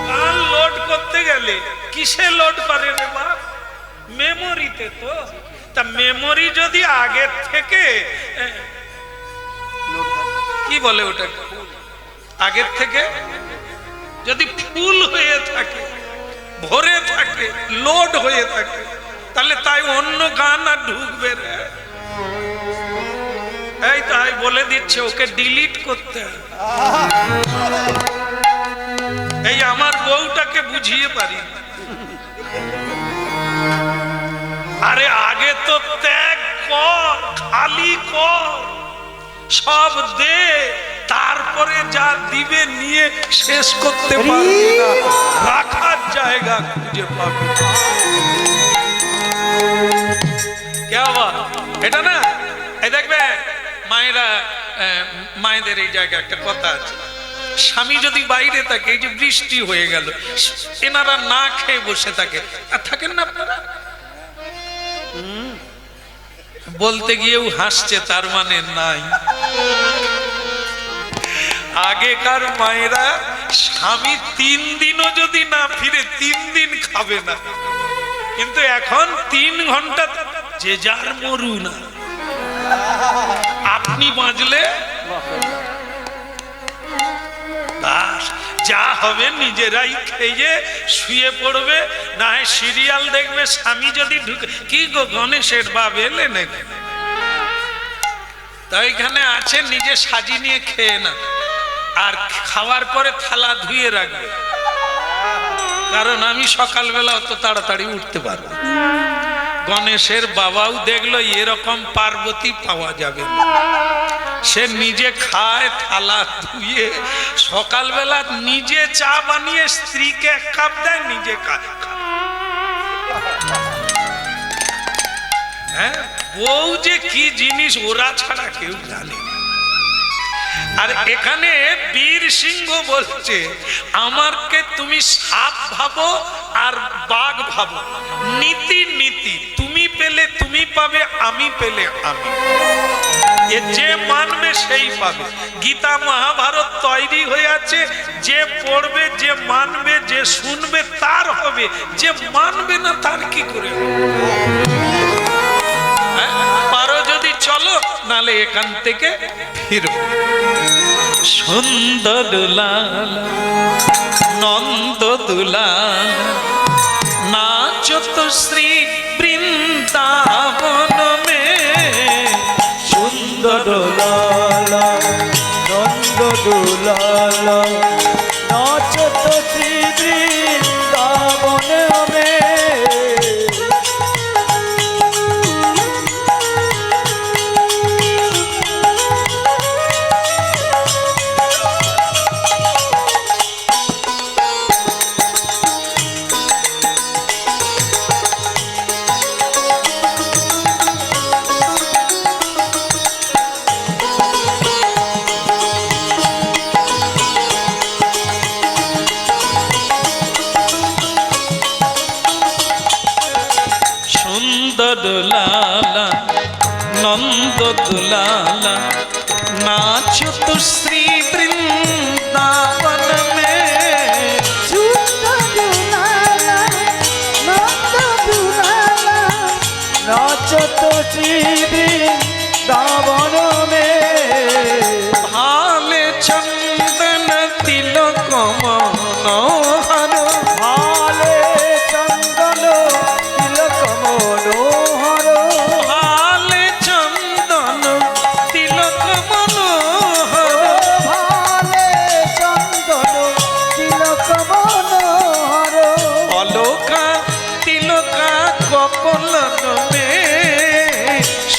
গান লোড করতে গেলে কিসে লোড করে রে বাপ? মেমোরিতে তো। তা মেমোরি যদি আগের থেকে কি বলে ওটা, আগের থেকে যদি ফুল হয়ে থাকে, ভরে থাকে, লোড হয়ে থাকে, তাহলে তাই অন্য গান আর ঢুকবে রে। এই তাই বলে দিচ্ছে ওকে ডিলিট করতে হবে। এই আমার বউটাকে বুঝিয়ে পারি। আরে আগে তো ত্যাগ কর, খালি কর, সব দে, তারপরে যা দিবে নিয়ে শেষ করতে পারবি না, রাখার জায়গা খুঁজে পাবি। এটা না, এই দেখবে মায়েরা, মায়েদের এই জায়গায় একটা কথা আছে, স্বামী যদি বাইরে থাকে, এই যে বৃষ্টি হয়ে গেল, এনারা না খেয়ে বসে থাকে, আর থাকেন না আপনারা? বলতে গিয়েও হাসছে, তার মানে নাই। আগেকার মায়েরা স্বামী 3 দিনও যদি না ফিরে 3 দিন খাবে না, কিন্তু এখন 3 ঘন্টা যে যার মরু না, আপনি বাঁচলে যা হবে নিজেরাই খেয়ে শুয়ে পড়বে, না হয় সিরিয়াল দেখবে। স্বামী যদি ঢুকে, কি গো গণেশের বাপ এলে নাকি, তাই এখানে আছে, নিজে সাজি নিয়ে খেয়ে না, আর খাওয়ার পরে থালা ধুয়ে রাখবে, কারণ আমি সকালবেলা অত তাড়াতাড়ি উঠতে পারবো। গণেশের বাবাও দেখলো এরকম পার্বতী পাওয়া যাবে না, সে নিজে খায়, থালা ধুয়ে, সকালবেলা নিজে চা বানিয়ে স্ত্রীকে 1 কাপ দেয়, নিজে খায়। হ্যাঁ, বউ যে কি জিনিস ওরা ছাড়া কেউ জানে না। আর এখানে বীর সিংহ বলছে, আমারকে তুমি সাপ ভাবো আর বাঘ ভাবো, নীতি নীতি, তুমি পেলে তুমি পাবে, আমি পেলে আমি, যে মানবে সেই পাবে। গীতা মহাভারত তৈরি হয়ে আছে, যে পড়বে, যে মানবে, যে শুনবে তার হবে, যে মানবে না তার কি করে হবে? পারো যদি চলো, নালে এখান থেকে ফিরবো। সুন্দর লাল নন্দ দুলাল নাচো তো শ্রী বৃন্দাবন মে। সুন্দর লাল নন্দ দুলাল নাচো তো শ্রী বৃন্দাবন মে। লালা নন্দ দুলালা নাচো তো শ্রী বৃন্দাবন মে। নাচো তো শ্রী বৃন্দাবন মে। ভালে চন্দন তিলক মনোহর, ভালে চন্দন তিলক মনোহর, ভালে চন্দন তিলক মনোহর, ভালে চন্দন তিলক মনোহর। অলকা তিলকা কপলন মে।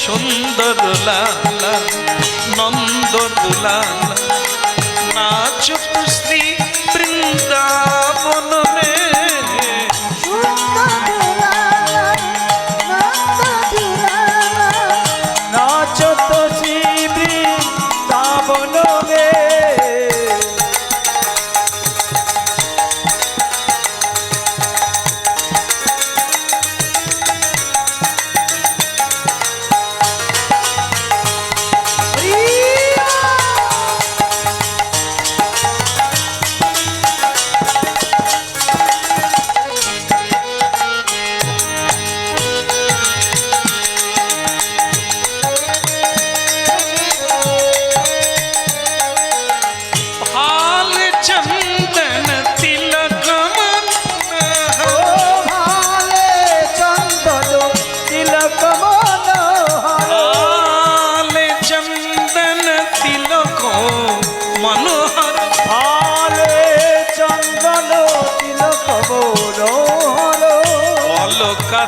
সুন্দর লালা নন্দ দুলাল নাচো তো শ্রী বৃন্দাবন মে। নাচো তো শ্রী বৃন্দাবন মে।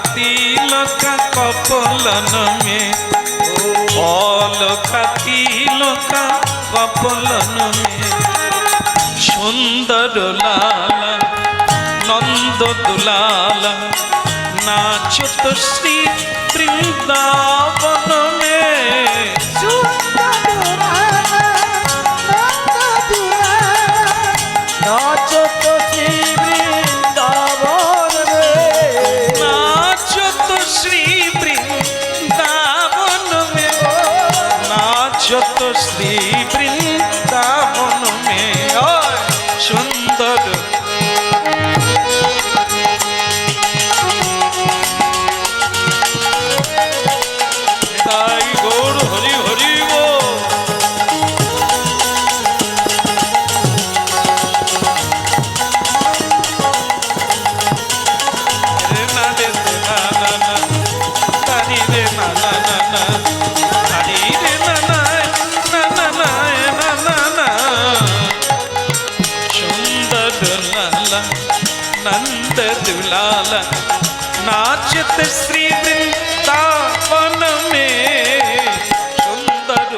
तिलका कपलन में अलका तिलका कपलन में सुंदर लाला नंद दुलाला नाचत श्री वृंदावन में नाचत श्री वृंदावन में नाचत श्री वृंदावन में नाचत श्री वृंदावन में सुंदर गौर हरि हरि वो नंद दुलाला नाचत श्री वृंदावन में सुंदर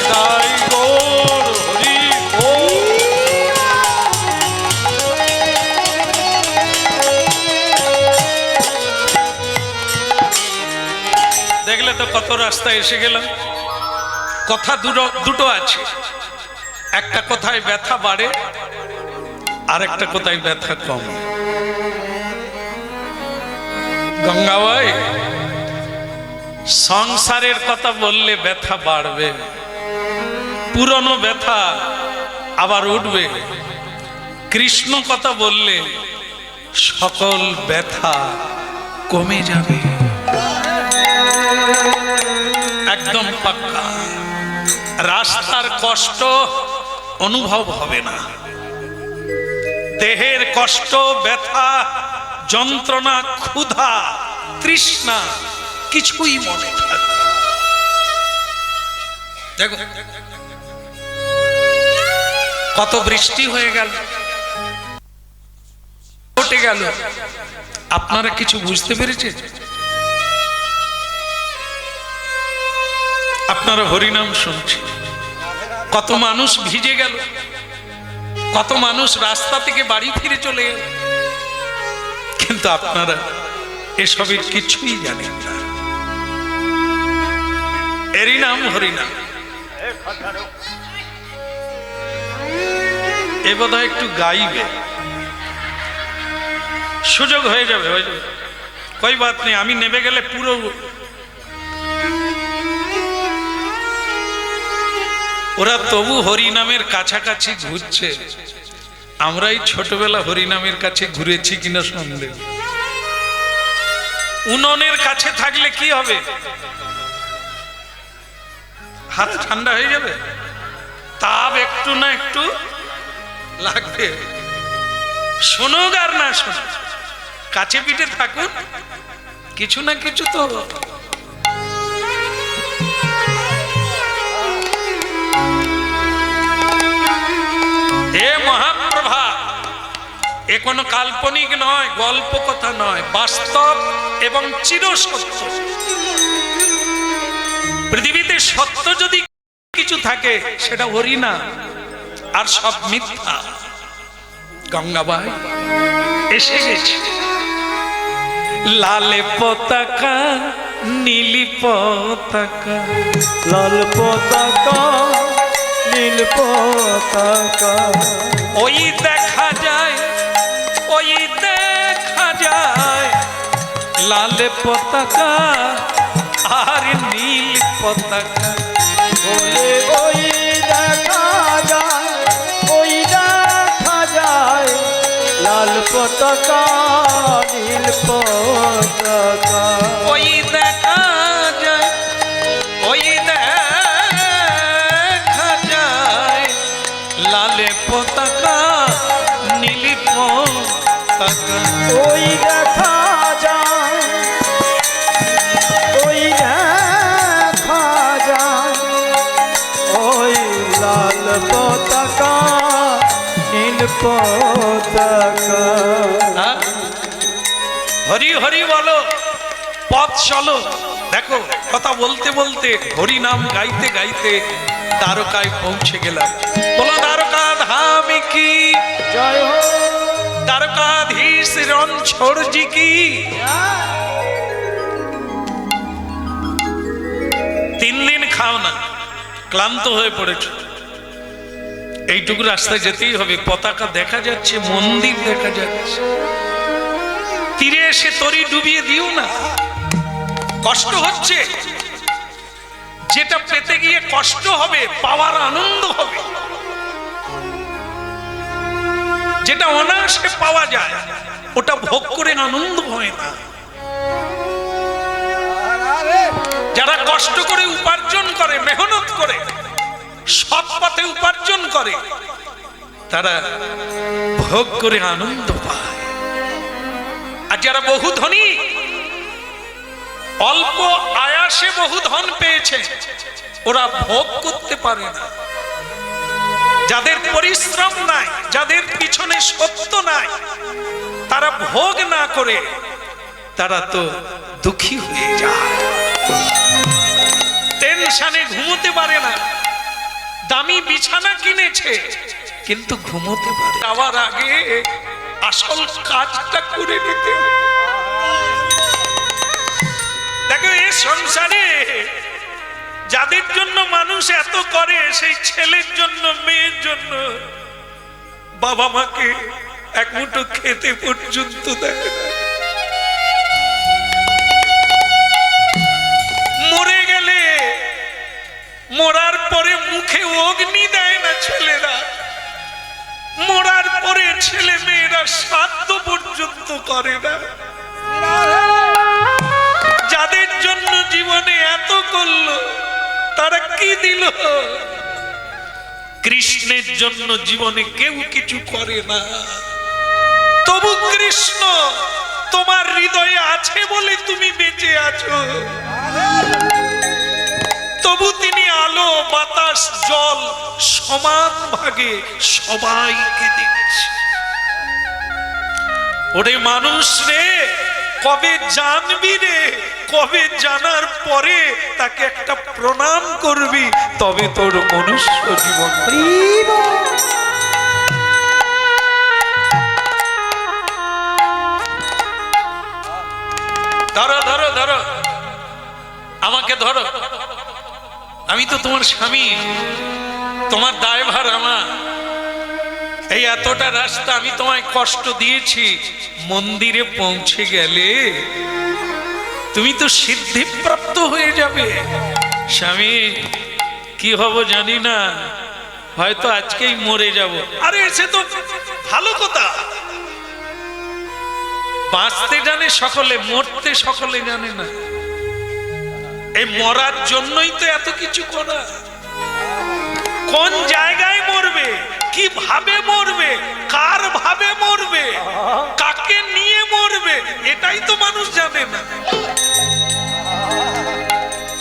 दाई गौर हरि দেখলে তো কত রাস্তা এসে গেলাম কথা দুটো আছে একটা কথায় ব্যথা বাড়ে আর একটা কথায় ব্যথা কম গঙ্গাবাই সংসারের কথা বললে ব্যথা বাড়বে পুরনো ব্যথা আবার উঠবে কৃষ্ণ কথা বললে সকল ব্যথা কমে যাবে একদম পাক্কা রাস্তার কষ্ট অনুভব হবে না দেহের কষ্ট ব্যথা যন্ত্রণা ক্ষুধা তৃষ্ণা কিছুই মনে থাকবে দেখো কত বৃষ্টি হয়ে গেল ঘটে গেল আপনারা কিছু বুঝতে পেরেছেন আপনারা হরিনাম শুনছেন কত মানুষ ভিজে গেল কত মানুষ রাস্তা থেকে বাড়ি ফিরে চলে গেল কিন্তু আপনারা এসবের কিছুই জানেন না এরই নাম হরিনাম এ বোধহয় একটু গাইবে সুযোগ হয়ে যাবে কই বাত নেই আমি নেমে গেলে পুরো ওরা তবু হরিনামের কাছাকাছি ঘুরছে আমরাই ছোটবেলা হরিনামের কাছে ঘুরেছি কিনা সন্দেহ উনুনের কাছে থাকলে কি হবে হাত ঠান্ডা হয়ে যাবে তাপ একটু না একটু লাগবে শোনুক আর না শোনুক কাছে পিঠে থাকুন কিছু না কিছু তো হে মহাপ্রভা এ কোনো কাল্পনিক নয় গল্প কথা নয় বাস্তব এবং চিরসত্য পৃথিবীতে সত্য যদি কিছু থাকে সেটা হরিনাম আর সব মিথ্যা গঙ্গাবাই এসে গেছে লালে পতাকা নীলি পতাকা লাল পতাকা নীল পতাকা ওই দেখা যায় লাল পতাকা আর নীল পতাকা বলে ওই দেখা যায় লাল পতাকা নীল পতাকা ওই দেখা যায় লাল পতাকা নীল পতাকা ওই দেখা যায় ওই লাল পতাকা। হ্যাঁ? হরি হরি বলো, পথ চলো। দেখো কথা বলতে বলতে হরি নাম গাইতে গাইতে দ্বারকায় পৌঁছে গেলাম। বলো দ্বারকা ধাম কি জয় হো। দ্বারকাধীশ রণছোড়জি কি। 3 দিন খাও না, ক্লান্ত হয়ে পড়েছ, এইটুকু রাস্তায় যেতেই হবে। পতাকা দেখা যাচ্ছে, মন্দির দেখা যাচ্ছে, তীরে এসে তরি ডুবিয়ে দিও না। কষ্ট হচ্ছে, যেটা পেতে গিয়ে কষ্ট হবে, পাওয়ার আনন্দ হবে। যেটা অনায়াসে পাওয়া যায় ওটা ভোগ করে আনন্দ হয় না। যারা কষ্ট করে উপার্জন করে, মেহনত করে, সৎ পথে উপার্জন করে, তারা ভোগ করে আনন্দ পায়। আর যারা বহু ধনী, অল্প আয়াসে বহু ধন পেয়েছে, ওরা ভোগ করতে পারে না। যাদের পরিশ্রম নাই, যাদের পিছনে সত্য নাই, তারা ভোগ না করে তারা তো দুঃখী হয়ে যায়, টেনশনে ঘুমোতে পারে না। দামি বিছানা কিনেছে কিন্তু ঘুমোতে পারে। যাওয়ার আগে আসল কাজটা করে নিতে হবে। দেখো এই সংসারে যাদের জন্য মানুষ এত করে, সেই ছেলের জন্য, মেয়ের জন্য, বাবা মাকে এক মুঠো খেতে পর্যন্ত দেয় না। মরে গেলে, মরার পরে মুখে অগ্নি দেয় না ছেলেরা। মরার পরে ছেলে মেয়েরা শ্রাদ্ধ পর্যন্ত করে না। যাদের জন্য জীবনে এত করলো, তারা কি দিল? কৃষ্ণের জন্য জীবনে কেউ কিছু করে না। তবু কৃষ্ণ তোমার হৃদয়ে আছে বলে তুমি বেঁচে আছো। তবু তিনি আলো, বাতাস, জল সমান ভাগে সবাইকে দিচ্ছে। ওরে মানুষ রে, কবে জানবি রে? কবে জানার পরে তাকে একটা প্রণাম করবি, তবে তোর মনুষ্য জীবন। ধরো ধরো ধরো, আমাকে ধরো, আমি তো তোমার স্বামী, তোমার দায়ভার আমার। এই এতটা রাস্তা আমি তোমায় কষ্ট দিয়েছি, মন্দিরে পৌঁছে গেলে তুমি তো সিদ্ধিপ্রাপ্ত হয়ে যাবে। স্বামী, কি হব জানি না, হয়তো আজকেই মরে যাব। আরে সে তো ভালো কথা, বাঁচতে জানে সকলে, মরতে সকলে জানে না। এই মরার জন্যই তো এত কিছু করা। কোন জায়গায় মরবে, কিভাবে মরবে, কার ভাবে মরবে, কাকে নিয়ে মরবে, এটাই তো মানুষ জানে না।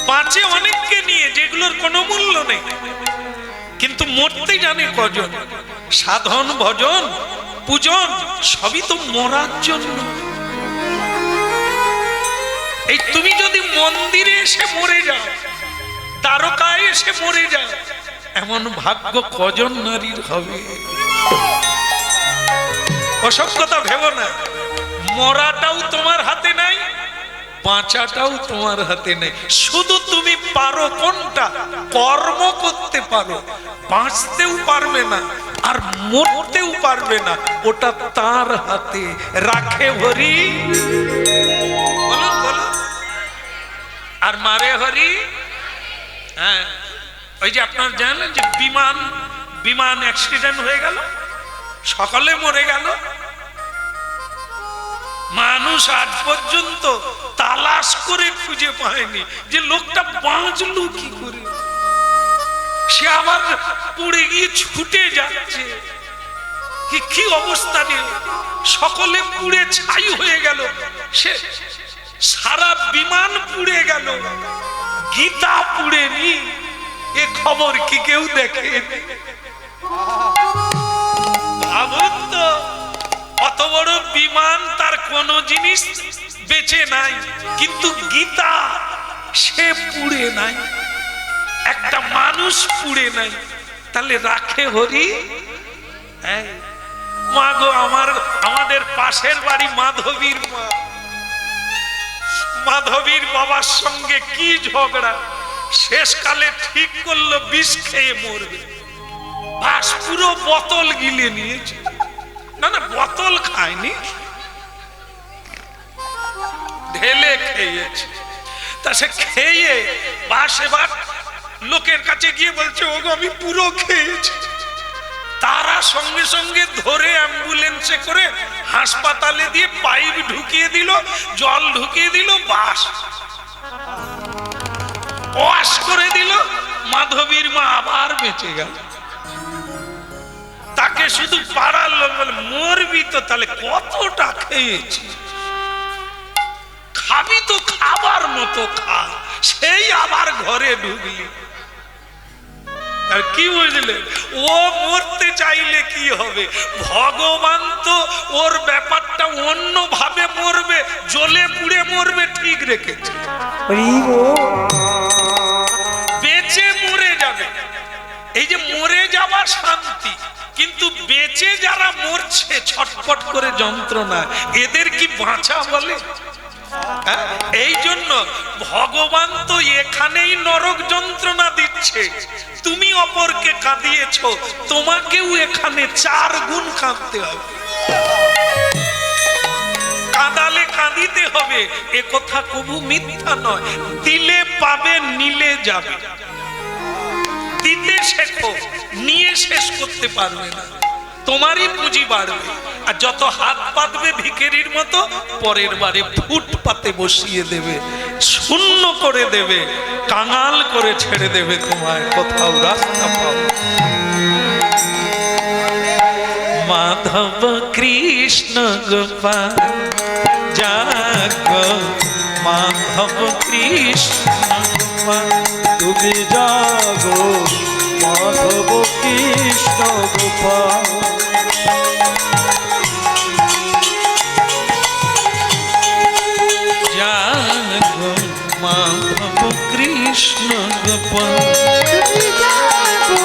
বাঁচে অনেককে নিয়ে, যেগুলোর কোনো মূল্য নেই, কিন্তু মরতে জানে কজন? সাধন, ভজন, পূজন সবই তো মরার জন্য। এই তুমি যদি মন্দিরে এসে মরে যাও, দ্বারকায় এসে মরে যাও, এমন ভাগ্য কজন নারীর হবে? ওসব কথা ভেবো না। মরাটাও তোমার হাতে নাই, বাঁচাটাও তোমার হাতে নেই। শুধু তুমি পারো কোনটা? কর্ম করতে পারো। বাঁচতেও পারবে না আর মরতেও পারবে না, ওটা তার হাতে। রাখে হরি, বলুন বলুন, আর মারে হরি। হ্যাঁ, ওই যে আপনার জানেন যে বিমান অ্যাক্সিডেন্ট হয়ে গেল, সকলে মরে গেল, মানুষ আজ পর্যন্ত তালাশ করে খুঁজে পায়নি যে লোকটা বাঁচলো কি করে। সে আবার পড়ে গিয়ে ছুটে যাচ্ছে, কি অবস্থা নিয়ে, সকলে পুড়ে ছাই হয়ে গেল, সে সারা বিমান পুড়ে গেল, গীতা পুড়েনি। এ খবর কি কেউ দেখে? ভাবুন তো, অত বড় বিমান, তার কোনো জিনিস বেঁচে নাই, কিন্তু গীতা সে পুড়ে নাই, একটা মানুষ পুড়ে নাই, তাহলে রাখে হরি। মা গো, আমাদের পাশের বাড়ি মাধবীর মা, মাধবীর বাবার সঙ্গে কি ঝগড়া, শেষকালে ঠিক করলো বিষ খেয়ে মরবে। বাস পুরো বোতল গিলে নিয়েছে, না না বোতল খায়নি, ঢেলে খেয়েছে। তা সে খেয়ে বাস এবার লোকের কাছে গিয়ে বলছে, ওগো আমি পুরো খেয়েছি। তারা সঙ্গে সঙ্গে ধরে অ্যাম্বুলেন্সে করে হাসপাতালে দিয়ে পাইপ ঢুকিয়ে দিল, জল ঢুকিয়ে দিল, বাস ওয়াশ করে দিল। মাধবীর মা আবার বেঁচে গেল। তাকে শুধু পাড়ার লোক বলে, মরবি তো, তাহলে কতটা খেয়েছি, খাবি তো খাবার মতো খা, সেই আবার ঘরে ঢুকলি। আর কি বুঝলে, ও মরতে চাইলে কি হবে, ভগবান তো ওর ব্যাপারটা অন্য ভাবে মরবে, জ্বলে পুড়ে মরবে ঠিক রেখেছে, বেঁচে মরে যাবে। এই যে মরে যাওয়া শান্তি, কিন্তু বেঁচে যারা মরছে ছটফট করে যন্ত্রণা, এদের কি বাঁচা বলে? এই জন্য ভগবান তো এখানেই নরক যন্ত্রণা দিচ্ছে, তুমি অপরকে কাঁদিয়েছ, তোমাকেও এখানে 4 গুণ কাঁদতে হবে। কাঁদালে কাঁদিতে হবে, এ কথা কবু মিথ্যা নয়। দিলে পাবে, নিলে যাবে। দিতে শেখো, নিয়ে শেষ করতে পারবে না, তোমারই পুঁজি বাড়বে। আর যত হাত পাতবে ভিখারির মতো, পরের বারে ফুটপাতে বসিয়ে দেবে, শূন্য করে দেবে, কাঙাল করে ছেড়ে দেবে, তোমায় কোথাও রাস্তা পাবে। মাধব কৃষ্ণ গোপাল জাগো, মাধব কৃষ্ণ গোপাল, তুমি জাগো মাধব কৃষ্ণ গোপাল। জাগো মাধব কৃষ্ণ গোপাল, তুমি জাগো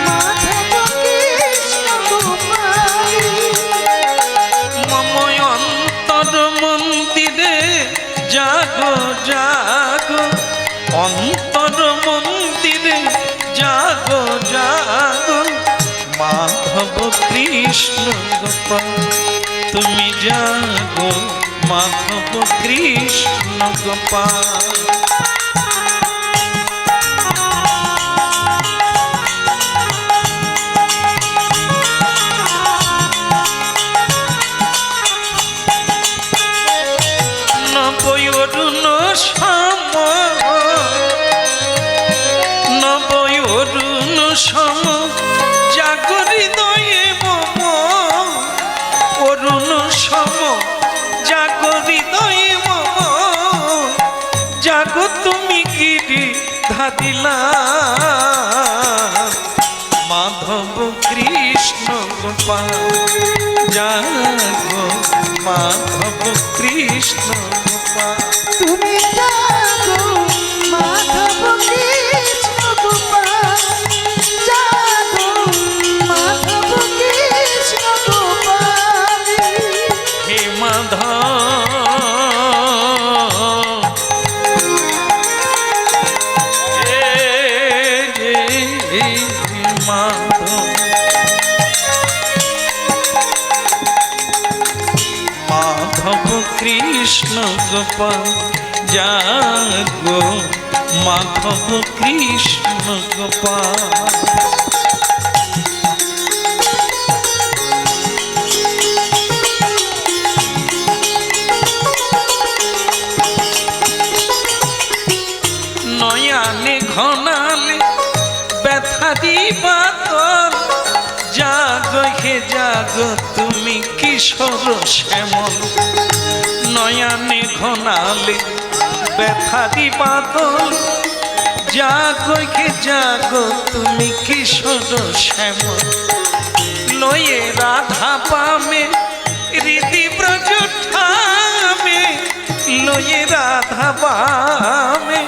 মাধব কৃষ্ণ গোপাল। মম অন্তর মন্দিরে জাগো জাগো, অন্তর মন্দিরে জাগো জাগো, মাধব কৃষ্ণ গোপাল, তুমি জাগো মাধব কৃষ্ণ গোপাল। নবয়রুণ সম, নবয়রুণ সম, জাগো হৃদয়ে মম, অরুণ সম, জাগো হৃদয়ে মম, জাগো তুমি গিরি ধাদিলা, মাধব কৃষ্ণ গোপাল, জাগো মাধব কৃষ্ণ গোপাল। তুমি জাগো মাধব কৃষ্ণ গোপাল, জাগো মাধব কৃষ্ণ গোপাল। হে মাধব, মাধব, মাধব কৃষ্ণ গোপাল, জাগো মাধব কৃষ্ণ গোপাল। নয়ানে ঘনালে ব্যথা দিবাতল, জাগো হে জাগো তুমি কিশোর শ্যামল, নয়ানে ঘনালে ব্যথা দিবাতল, জাগো হে জাগো তুমি কিশোর শ্যামল, লয়ে রাধা পামে রীতি ব্রজ ঠামে লয়ে রাধা পামে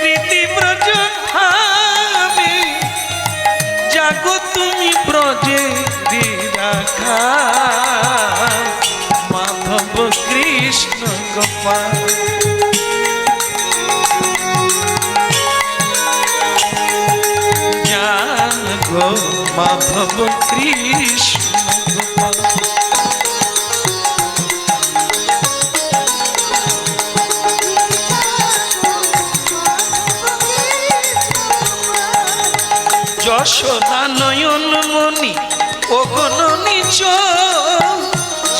রীতি ব্রজ ঠামে জাগো তুমি ব্রজে রাখা মাধব কৃষ্ণ গোপাল জান গো মাধব কৃষ্ণ গোপাল যশোদা নয়ন মণি ওগন নিচ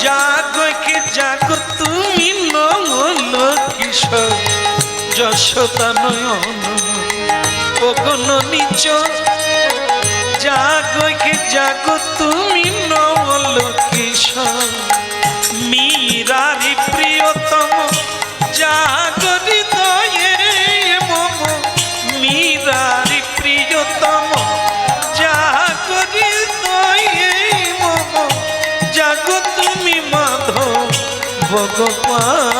জাগকে জাগ তুমি নমল কিশোর যশোদা নয়ন ওগন নিচ জাগকে জাগ তুমি নমল কিশোর মীরারি প্রিয়তম জাগরি দয়ে মম মীরারি প্রিয়তম জাগরি দয়ে মম জাগ তুমি মাধব ভগবান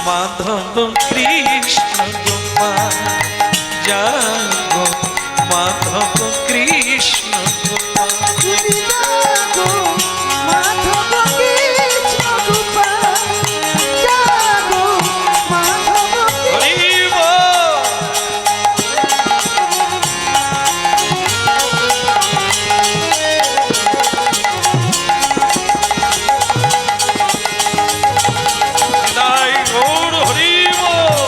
মাধব কৃষ্ণ গোপাল জাগ মাধব কৃষ্ণ গোপাল তুমি জাগো মাধব কৃষ্ণ গোপাল জাগো মাধব হরি বল। নিতাই গৌর হরি বল।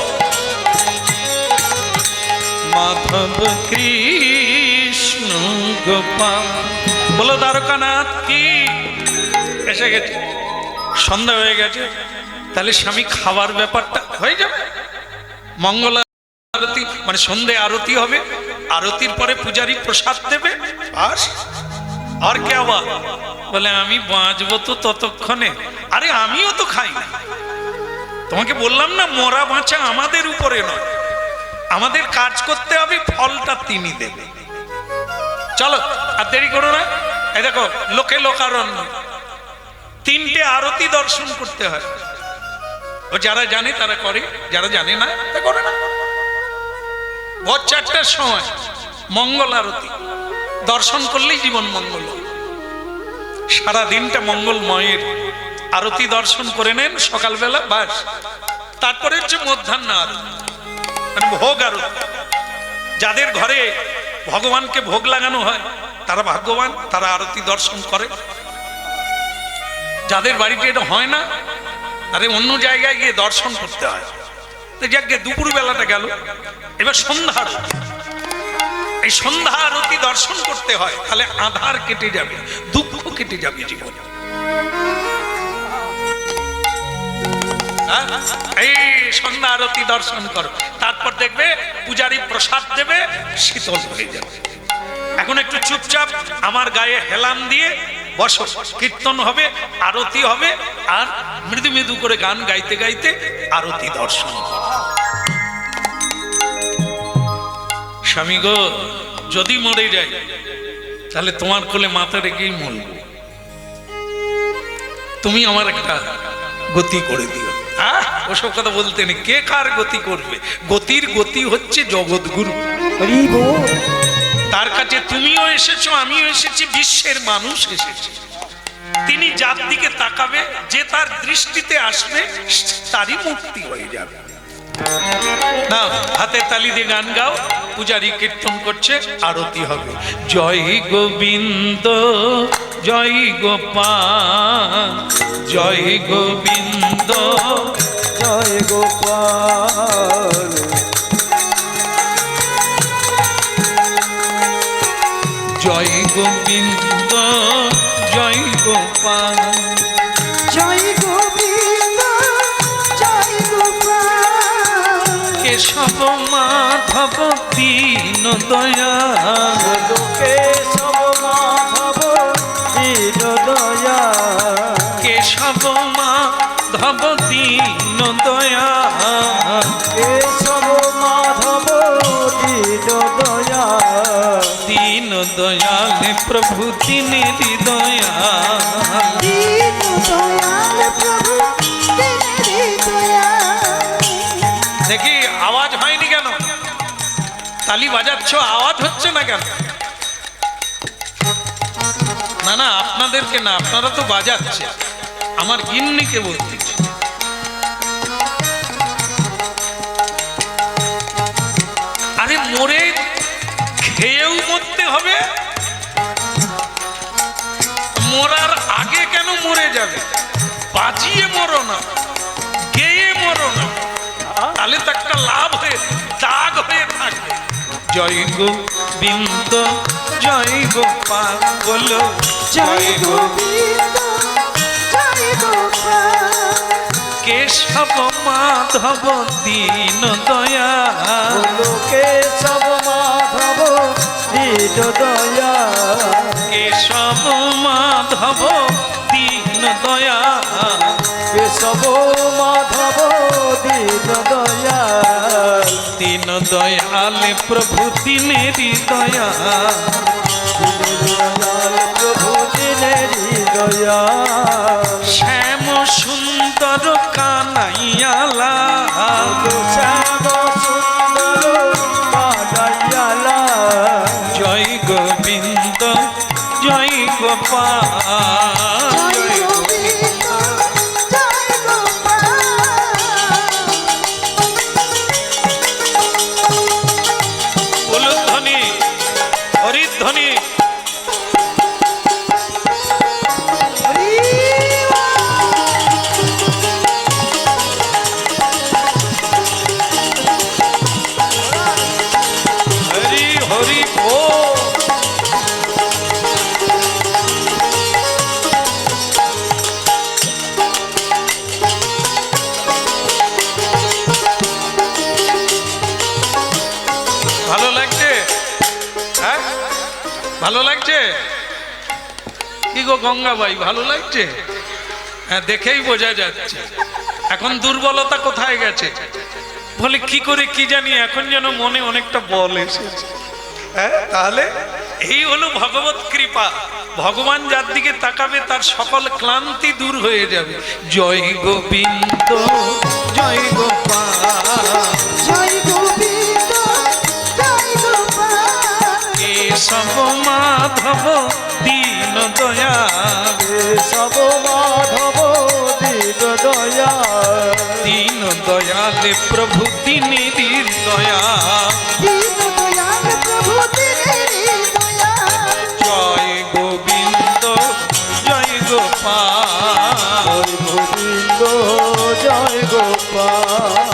মাধব কৃষ্ণ গোপাল বলো দ্বারকানাথ কি এসে গেছে সন্ধ্যা হয়ে গেছে তাহলে স্বামী খাবার ব্যাপারটা হয়ে যাবে মঙ্গল আরতি মানে সন্ধে আরতি হবে আরতির পরে পূজারী প্রসাদ দেবে আর কে আবার বলে আমি বাঁচবো তো ততক্ষণে আরে আমিও তো খাই না তোমাকে বললাম না মরা বাঁচা আমাদের উপরে নয় আমাদের কাজ করতে হবে ফলটা তিনি দেবে চলো আর দেরি করো না এই দেখো লোকে লোকারণ্য তিনটে আরতি দর্শন করতে হয় ও যারা জানে তারা করে যারা জানে না তা করে না ভোর 4টার সময় মঙ্গল আরতি দর্শন করলেই জীবন মঙ্গল সারা দিনটা মঙ্গলময়ের আরতি দর্শন করে নেন সকালবেলা বাস তারপরে হচ্ছে মধ্যাহ্ন আরতি মানে ভোগ আরতি যাদের ঘরে ভগবানকে ভোগ লাগানো হয় তারা ভাগ্যবান তারা আরতি দর্শন করে যাদের বাড়িতে এটা হয় না আরে অন্য জায়গায় গিয়ে দর্শন করতে হয় তো যাকে দুপুর বেলাটা গেল এবার সন্ধ্যা আরতি এই সন্ধ্যা আরতি দর্শন করতে হয় তাহলে আধার কেটে যাবে দুঃখ কেটে যাবে জীবন এই সন্ধ্যা আরতি দর্শন করো তারপর দেখবে পূজারী প্রসাদ দেবে শীতল হয়ে যাবে এখন একটু চুপচাপ আমার গায়ে হেলান দিয়ে বসো কীর্তন হবে আরতি হবে আর মৃদু মৃদু করে গান গাইতে গাইতে আরতি দর্শন স্বামী গো যদি মরে যাই তাহলে তোমার কোলে মাথা রেখেই মরব তুমি আমার একটা গতি করে দিও ওসব কথা বলতে নেই কে কার গতি করবে গতির গতি হচ্ছে জগৎগুরু তার কাছে তুমিও এসেছো আমিও এসেছি বিশ্বের মানুষ এসেছে তিনি যার দিকে তাকাবে যে তার দৃষ্টিতে আসবে তারই মুক্তি হয়ে যাবে না হাতে তালি দিয়ে গান গাও পূজারী কীর্তন করছে আরতি হবে জয় গোবিন্দ জয় গোপাল জয় গোবিন্দ জয় গোপাল জয় গোবিন্দ জয় গোপাল জয় গোবিন্দ জয় গোপাল কেশব মাধব দীন দয়াল কেশব মাধব দীন দয়াল কেশব মাধব দীন দয়াল কেশব মাধব দীন দয়াল দীন দয়াল প্রভু তিনি হৃদয়া দীন দয়াল প্রভু তিনি দয়াল। দেখি আওয়াজ হয়নি কেন? তালি বাজাচ্ছ, আওয়াজ হচ্ছে না কেন? না না, আপনাদেরকে না, আপনারা তো বাজাচ্ছে, আমার গিন্নিকে বলতেছি। আরে মরে খেয়েও মরতে হবে, মরার আগে কেন মরে যাবে? বাজিয়ে মরো না, গেয়ে মরো না, তাহলে তো একটা লাভ হয়ে দাগ হয়ে থাকবে। জয় গোবিন্দ জয় গোপাল বলো, জয় গোবিন্দ জয় গোপাল। কেশব মাধব দীন দয়া, কেশব মাধব দীন দয়া, কেশব মাধব দীন দয়া, কেশব মাধব দীন দয়া, দীন দয়াল প্রভু দিনের দয়া, দয়াল প্রভু দিনের দয়া, শ্যাম সুন্দর কানাইয়ালা, শ্যাম সুন্দর কানাইয়ালা, জয় গোবিন্দ জয় গোপাল। জয় গোবিন্দ জয় গোপাল। উলুধ্বনি হরিধ্বনি, হরি হরি বল। ভালো লাগছে? হ্যাঁ ভালো লাগছে? কি গো গঙ্গাবাই, ভালো লাগছে? হ্যাঁ দেখেই বোঝা যাচ্ছে। এখন দুর্বলতা কোথায় গেছে? বলে কি করে কি জানি, এখন যেন মনে অনেকটা বল এসেছে। হ্যাঁ তাহলে এই হলো ভগবত কৃপা। ভগবান যার দিকে তাকাবে তার সকল ক্লান্তি দূর হয়ে যাবে। জয় গোবিন্দ জয় গোপাল, জয় গোবিন্দ জয় গোপাল। কেশব মাধব দীন দয়া, কেশব মাধব দীন দয়া, দীন দয়াল প্রভু দিনের দয়া, দীন দয়াল প্রভু তিনি দয়াল। জয় গোবিন্দ জয় গোপাল। জয় গোবিন্দ জয় গোপাল।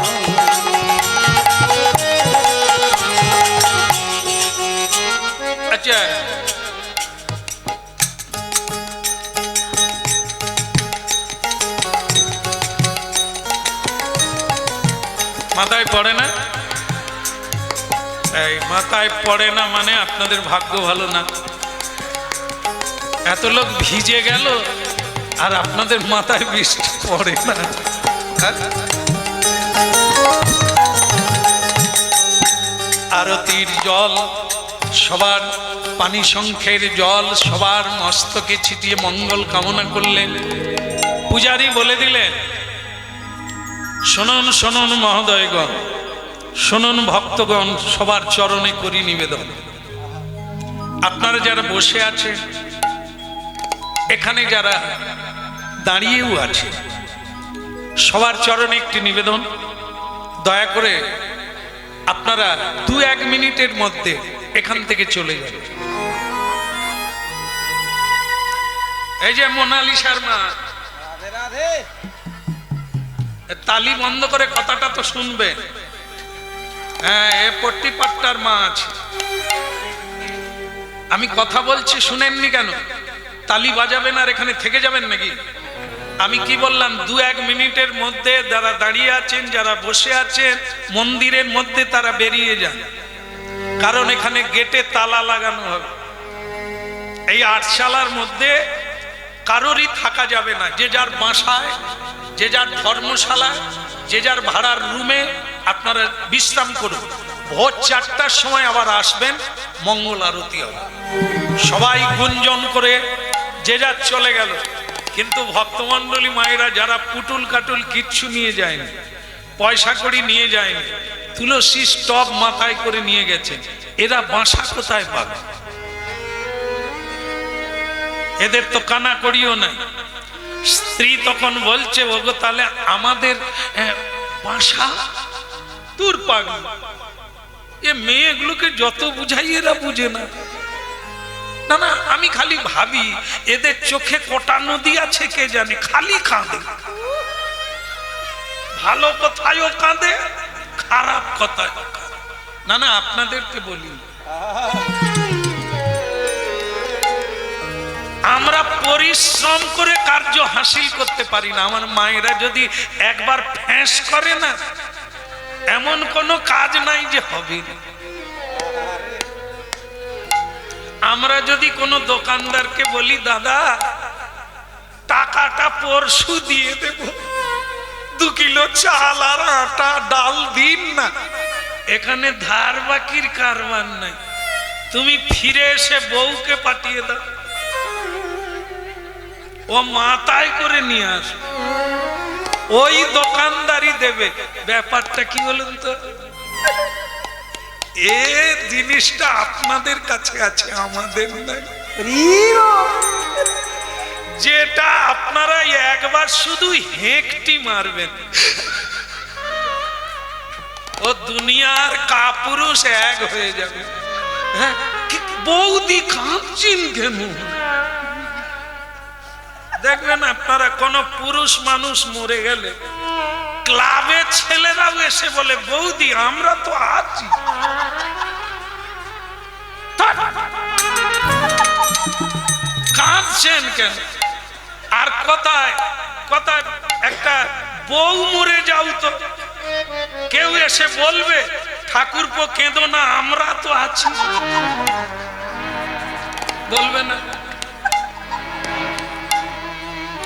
আচ্ছা মাথায় পড়ে না? এই মাথায় পড়ে না মানে আপনাদের ভাগ্য ভালো না। এত লোক ভিজে গেল আর আপনাদের মাথায় বৃষ্টি পড়ে না। হ্যাঁ? আরতির জল সবার, পানি শঙ্খের জল সবার মস্তকে ছিটিয়ে মঙ্গল কামনা করলেন। পূজারী বলে দিলেন, শুনুন শুনুন মহোদয়গণ, শুনুন ভক্তগণ, সবার চরণে করি নিবেদন। আপনারা যারা বসে আছে, এখানে যারা দাঁড়িয়েও আছে, সবার চরণে একটি নিবেদন, দয়া করে আপনারা 2-1 মিনিটের মধ্যে এখান থেকে চলে যাবেন। এই যে মোনালিসার মা, তালি বন্ধ করে কথাটা তো শুনবে। হ্যাঁ, এ পট্টিপাট্টার মা আছে। আমি কথা বলছি শুনেননি কেন? তালি বাজাবেন আর এখানে থেকে যাবেন নাকি? আমি কি বললাম? 2-1 মিনিটের মধ্যে যারা দাঁড়িয়ে আছেন, যারা বসে আছেন মন্দিরের মধ্যে, তারা বেরিয়ে যান, কারণ এখানে গেটে তালা লাগানো হবে। এই আটশালার মধ্যে কারোরই থাকা যাবে না। যে যার বাসায়, যে যার ধর্মশালায়, যে যার ভাড়ার রুমে আপনারা বিশ্রাম করুন। ভোর 4টার সময় আবার আসবেন, মঙ্গল আরতি হবে। সবাই গুঞ্জন করে যে যার চলে গেল। কিন্তু ভক্তমণ্ডলী মায়েরা যারা পুটুল কাটুল কিচ্ছু নিয়ে যায়নি, পয়সা কড়ি নিয়ে যায়নি, তুলসী স্টপ মাথায় করে নিয়ে গেছেন, এরা বাসা কোথায় পাবে? এদের তো কানা করিও নাই। স্ত্রী তখন বলছে, ওগো তাহলে আমাদের বাসা দূর পাগল। এ মেয়েগুলোকে যত বুঝাই এরা বুঝে না। না না, আমি খালি ভাবি এদের চোখে কটা নদী আছে কে জানে, খালি কাঁদে। ভালো কথায়ও কাঁদে, খারাপ কথায় কাঁদে। না না, আপনাদেরকে বলি, আমরা পরিশ্রম করে কার্য হাসিল করতে পারি না। আমার মায়েরা যদি একবার ফ্যাঁস করে না, এমন কোনো কাজ নাই যে হবে না। আমরা যদি কোনো দোকানদারকে বলি, দাদা টাকাটা পরশু দিয়ে দেব, 2 কিলো চাল আর আটা ডাল দিন না, এখানে ধার বাকির কারবার নাই, তুমি ফিরে এসে বউকে পাঠিয়ে দাও, ও মাথায় করে নিয়ে আস, ওই দোকানদারি দেবে। ব্যাপারটা কি বলুন তো? এ জিনিসটা আপনাদের কাছে আছে, আমাদের নাই। যেটা আপনারা একবার শুধু হেঁকটি মারবেন, ও দুনিয়ার কাপুরুষ এক হয়ে যাবে। হ্যাঁ, বৌদি কাঁদছেন কেন? দেখবেন আপনারা, কোন পুরুষ মানুষ মরে গেলে ক্লাবের ছেলেরাও এসে বলে, বৌদি আমরা তো আছি। কাঁদছেন কেন? আর কথায় কথায় একটা বউ মরে যাও তো কেউ এসে বলবে, ঠাকুরপো কেঁদো না, আমরা তো আছি, বলবে না?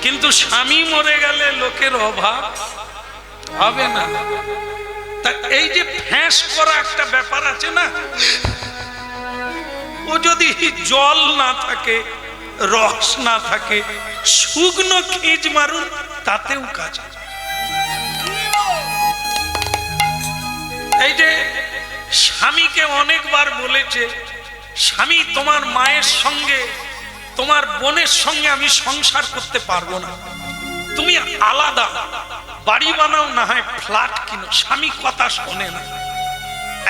কিন্তু স্বামী মরে গেলে লোকের অভাব হবে না। তা এই যে ফ্যাঁস করা একটা ব্যাপার আছে না, ও যদি জল না থাকে, রস না থাকে, শুকনো খিঁচ মারুন, তাতেও কাজ। এই যে স্বামীকে অনেকবার বলেছে, স্বামী তোমার মায়ের সঙ্গে, তোমার বোনের সঙ্গে আমি সংসার করতে পারবো না, তুমি আলাদা বাড়ি বানাও, না হয় ফ্ল্যাট কিনো। স্বামী কথা শোনে না।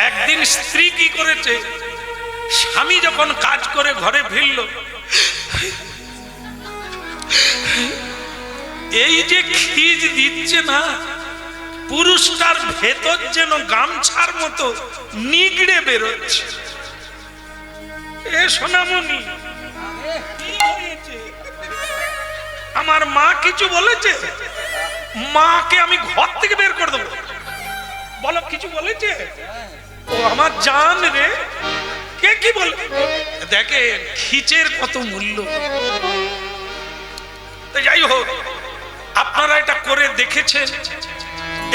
একদিন স্ত্রী কি করেছে, স্বামী যখন কাজ করে ঘরে ফিরল, এই যে খিজ দিচ্ছে না, পুরুষটার ভেতর যেন গামছার মতো নিগড়ে বেরোচ্ছে। এ সোনামণি, আমার মা কিছু বলেছে? মাকে আমি ঘর থেকে বের করে দেবো। বলো, কিছু বলেছে? ও আমার জান রে, কে কি বলে? দেখে খিচের কত মূল্য। যাই হোক, আপনারা এটা করে দেখেছেন,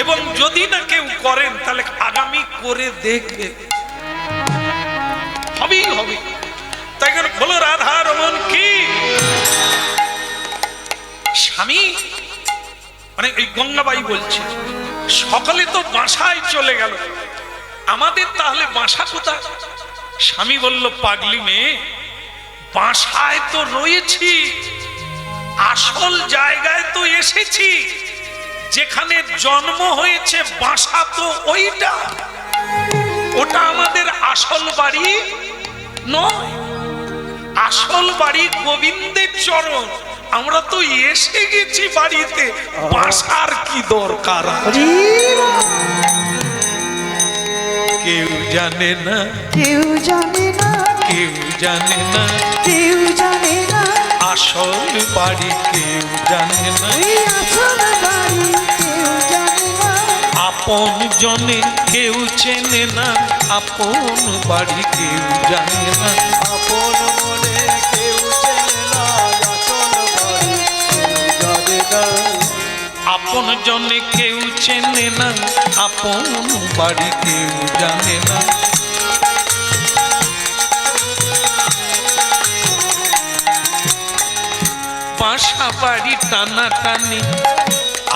এবং যদি না কেউ করেন তাহলে আগামী করে দেখবে, হবেই হবে। তাই বলো, রাধা রমন কি স্বামী, মানে ওই গঙ্গাবাই বলছে, সকালে তো বাসায় চলে গেল, আমাদের তাহলে বাসা কোথায়? স্বামী বলল, পাগলি মেয়ে, বাসায় তো রয়েছি, আসল জায়গায় তো এসেছি, যেখানে জন্ম হয়েছে বাসা তো ওইটা, ওটা আমাদের আসল বাড়ি নয়। আসল বাড়ি গোবিন্দের চরণ, আমরা তো এসে গেছি বাড়িতে, বাসার কি দরকার? কেউ জানে না, কেউ জানে না, কেউ জানে না, কেউ জানে না, আসল বাড়ি কেউ জানে না, আসল বাড়ি কেউ জানে না, আপন জনে কেউ চেনে না, আপন বাড়ি কেউ জানে না, আপন মনে কেউ চেনে না, আসল বাড়ি কেউ জানে না। আপন জনে কেউ চেনে না, আপন বাড়ি কেউ জানে না। বাসা বাড়ি টানা টানি,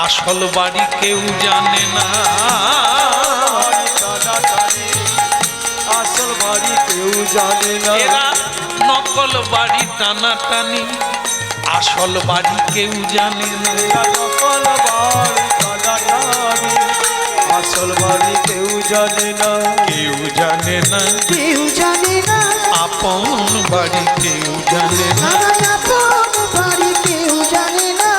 আসল বাড়ি কেউ জানে না। আসল বাড়ি কেউ জানে না। এরা নকল বাড়ি টানা টানি, আসল বাড়ি কেউ জানে না। নকল বাড়ি টানাটানি, আসল বাড়ি কেউ জানে না। কেউ জানে না, কেউ জানে না, আপন বাড়ি কেউ জানে না। আমার আপন বাড়ি কেউ জানে না।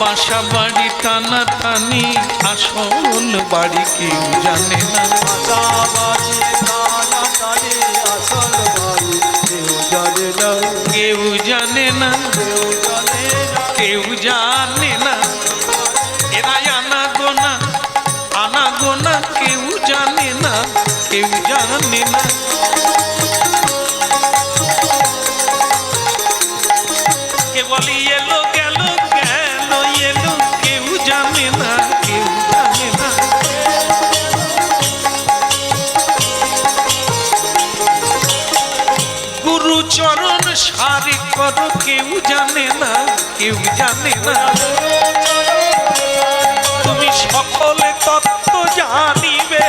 বাসা বাড়ি টানা টানি, আসল বাড়ি কেউ জানে না। বাসা বাড়ি টানাটানি, আসল বাড়ি কেউ জানে না। কেউ জানে না, কেউ জানে না। কেউ জানে না। এরা আনা গোনা কেউ জানে না, কেউ জানে না। কে বলি এলো গেল গেল এলো, কেউ জানে না, কেউ জানে না। গুরু চরণ সারি কর, কেউ জানে না, কেউ জানে না। তুমি সকলে তত্ত্ব জানিবে,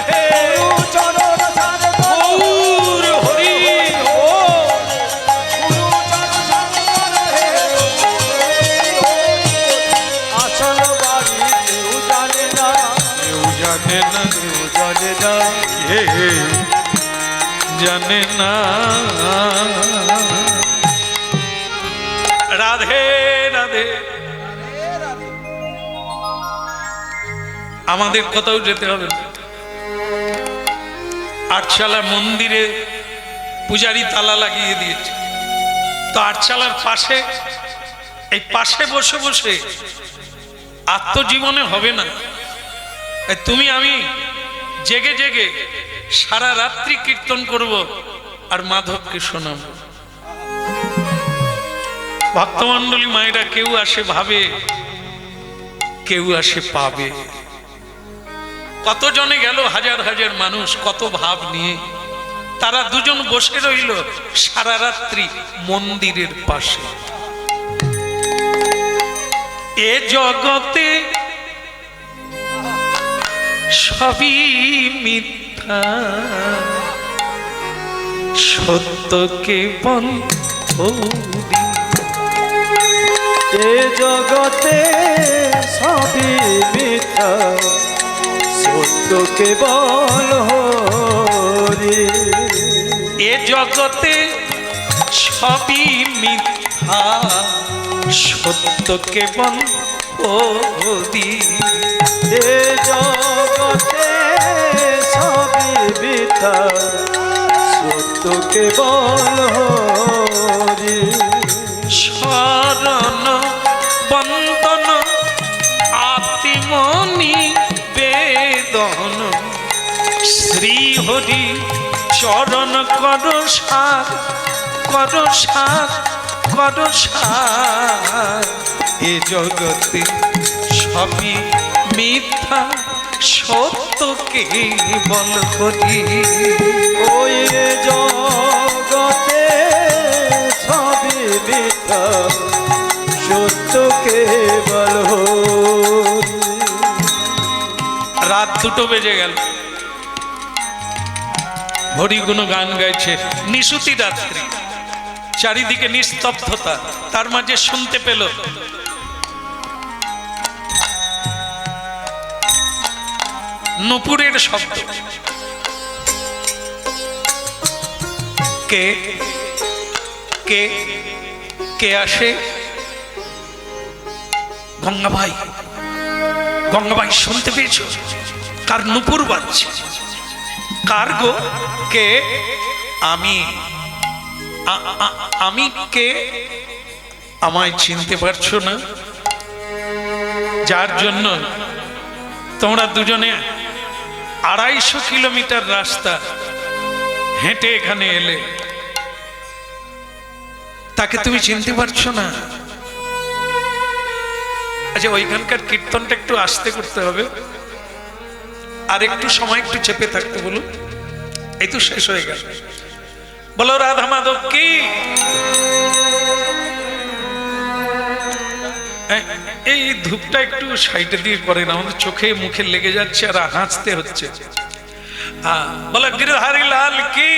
চরণ সারে গৌর হরি ও। আসল বাড়ি কেউ জানে না। কেউ জানে না, কেউ জানে না। কেউ জানে না। রাধে রাধে। আমাদের কোথাও যেতে হবে না। আটচালা মন্দিরে পূজারি তালা লাগিয়ে দিয়েছে, তো আটচালার পাশে, এই পাশে বসে বসে আত্মজীবনে হবে না। এই তুমি আমি জেগে জেগে সারা রাত্রি কীর্তন করব আর মাধবকে শোনাব। ভক্তমণ্ডলী মায়েরা কেউ আসে ভাবে, কেউ আসে পাবে। কতজনে গেল, হাজার হাজার মানুষ, কত ভাব নিয়ে। তারা দুজন বসে রইল সারা রাত্রি মন্দিরের পাশে। এ জগতে সবই মিথ্যা, সত্য কেবল হরি। এ জগতে সবই মিথ্যা, সত্য কেবল হরি। এ জগতে সবই মিথ্যা, সত্য কেবল হরি। এ জগতে সবই মিথ্যা, সত্য কেবল হরি। শরণ বন্দন আত্মনি বেদন, শ্রী হরি চরণ কর সার, কর সার, কর সার। এ জগতে সবই মিথ্যা, সত্য কেবল হরি। ওই জগতে সবই মিথ্যা, সত্য কেবল হরি। রাত 2টো বেজে গেল, হরি গুণ গান গাইছে। নিশুতি রাত্রি, চারিদিকে নিস্তব্ধতা, তার মাঝে শুনতে পেল নূপুরের শব্দ। কে কে কে আসে? গঙ্গাভাই, গঙ্গাভাই শুনতে পেয়েছ? কার নূপুর বাজছে? কার গো? কে? আমি। আমি কে? আমায় চিনতে পারছো না? যার জন্য তোমরা দুজনে 250 কিলোমিটার রাস্তা হেঁটে এখানে এলে, তাকে তুমি চিনতে পারছো না? আচ্ছা, ওইখানকার কীর্তনটা একটু আস্তে করতে হবে, আর একটু সময় একটু চেপে থাকতে বলুন। এই তো শেষ হয়ে গেল। বলো রাধা মাধব কি। এই ধূপটা একটু সাইডে দিয়ে করেন, আমাদের চোখে মুখে লেগে যাচ্ছে আর হাসতে হচ্ছে। বলো গিরধারী লাল কি।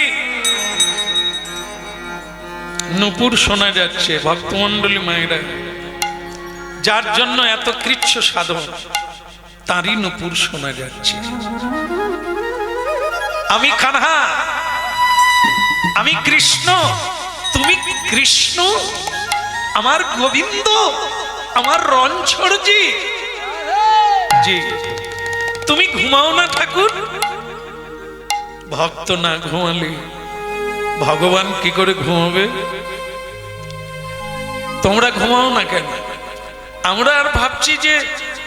নূপুর শোনা যাচ্ছে ভক্তমন্ডলী মায়েরা, যার জন্য এত কৃচ্ছ সাধন তারই নূপুর শোনা যাচ্ছে। আমি কানহা, আমি কৃষ্ণ, তুমি কৃষ্ণ, আমার গোবিন্দ, আমার রণছড়জি। জি, তুমি ঘুমাও না ঠাকুর। ভক্ত না ঘুমালে ভগবান কি করে ঘুমাবে? তোমরা ঘুমাও না কেন? আমরা আর ভাবছি যে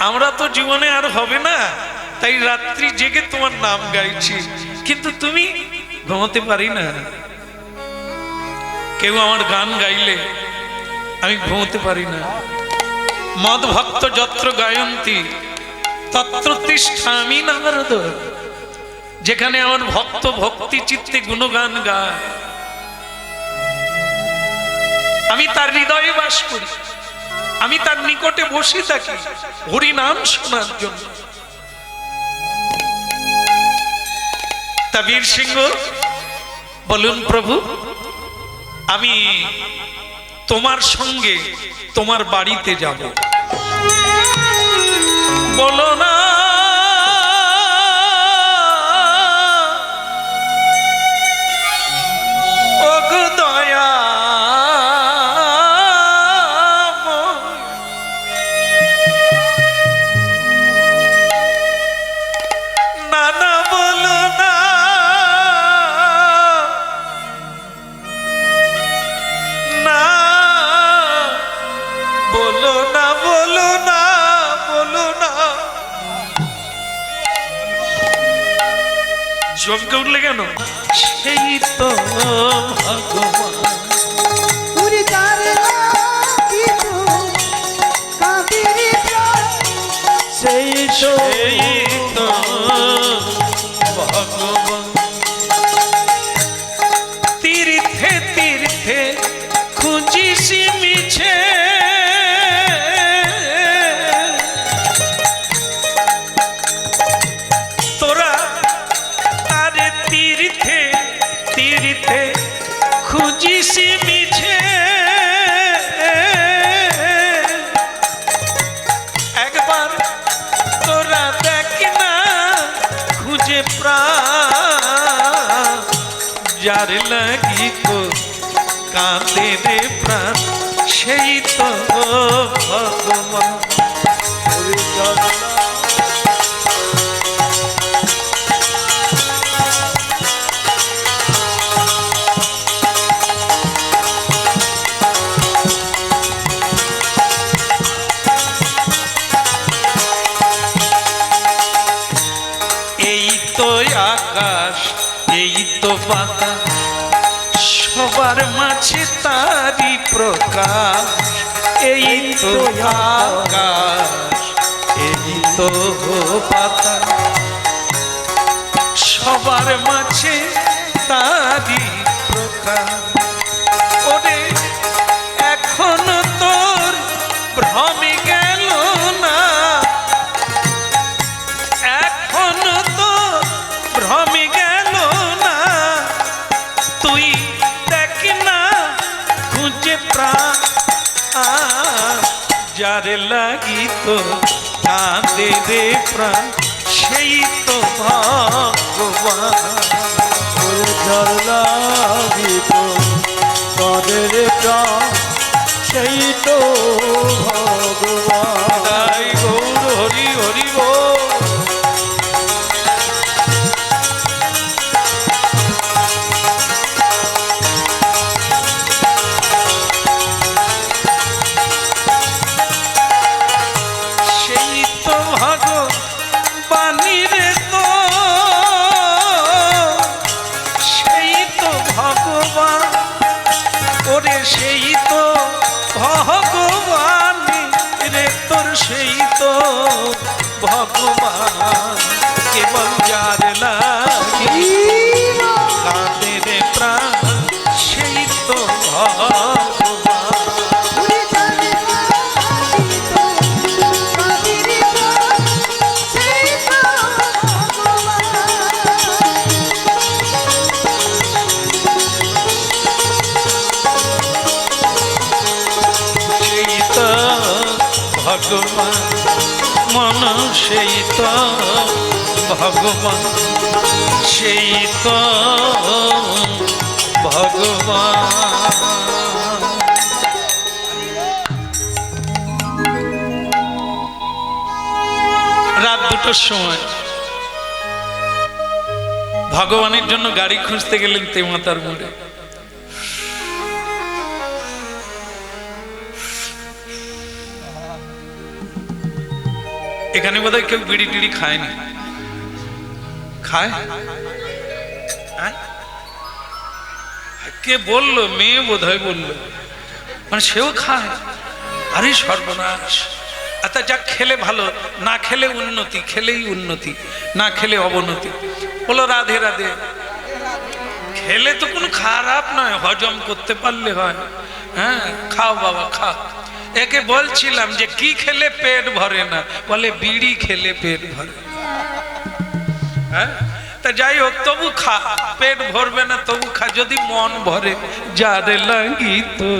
আমরা তো জীবনে আর হবে না, তাই রাত্রি জেগে তোমার নাম গাইছি, কিন্তু তুমি ঘুমাতে পারি না। কেউ আমার গান গাইলে আমি ঘুমাতে পারি না। মদ ভক্ত যত্র গায়ন্তী তত্র তিষ্ঠামি নারদ। যেখানে আমার ভক্ত ভক্তি চিত্তে গুণগান গায়, আমি তার হৃদয়ে বাস করি, আমি তার নিকটে বসে থাকি হরি নাম শোনার জন্য। তা বীর সিংহ বলুন, প্রভু আমি তোমার সঙ্গে তোমার বাড়িতে যাব। বলো না ওগো দয়া, না না বলো না, না বলো না, বলো না, বলো না। চমকে উঠলে কেন? সেই তো ভগবান। উড়ি যারে লাগিল কাঁদির প্রাণ, সেই তো ভগবান। তীর্থে তীর্থে খুঁজিছি মিছে, তোরা তারে তীর্থে তীর্থে খুঁজিছি মিছে। একবার তোরা দেখ না খুঁজে প্রাণ, যার লাগি তো কাঁদে রে প্রাণ, সেই তো ভগবান। এই তো আকাশ, এই তো বাতাস, সবার মাঝে তারি প্রকাশ। এই তো আকাশ, এই তো বাতাস, সবার মাঝে তারি প্রকাশ। ওরে এখনো তোর ভ্রমে গেল না, এখনো তো ভ্রমে গেল না, তুই দেখ না খুঁজে প্রাণ, যার লাগি তো কাঁদে রে প্রাণ, সেই তো ভগবান। যার লাগিত কাঁদের প্রাণ, সেই তো ভগবান। তাই গৌর হরি হরি বল। সেই তো ভগবানী রে তো, সেই তো ভগবান। ওরে সেই তো ভগবান রে তোর, সেই ভগবান কেবল যার লাগি কাঁদে রে প্রাণ সেই তো ভগবান। সেই তো ভগবান মন সেই তো ভগবান সেই তো ভগবান। রাত 2টোর সময় ভগবানের জন্য গাড়ি খুঁজতে গেলেন তেমাতার মোড়ে। এখানে বোধহয় কেউ বিড়ি টিড়ি খায়নি, খায়? হ্যাঁ? কে বললো? মেয়ে বোধহয় বললো, মানে সেও খায়। আরে সর্বনাশ! আচ্ছা যা খেলে ভালো, না খেলে উন্নতি, খেলেই উন্নতি, না খেলে অবনতি। বলো রাধে রাধে। খেলে তো কোনো খারাপ নয়, হজম করতে পারলে হয়। হ্যাঁ খাও বাবা খাও। একে বলছিলাম যে কি খেলে পেট ভরে না, বলে বিড়ি খেলে পেট ভরে। হ্যাঁ তা যাই হোক, তবু খা, পেট ভরবে না তবু খা, যদি মন ভরে যার লাগি তো।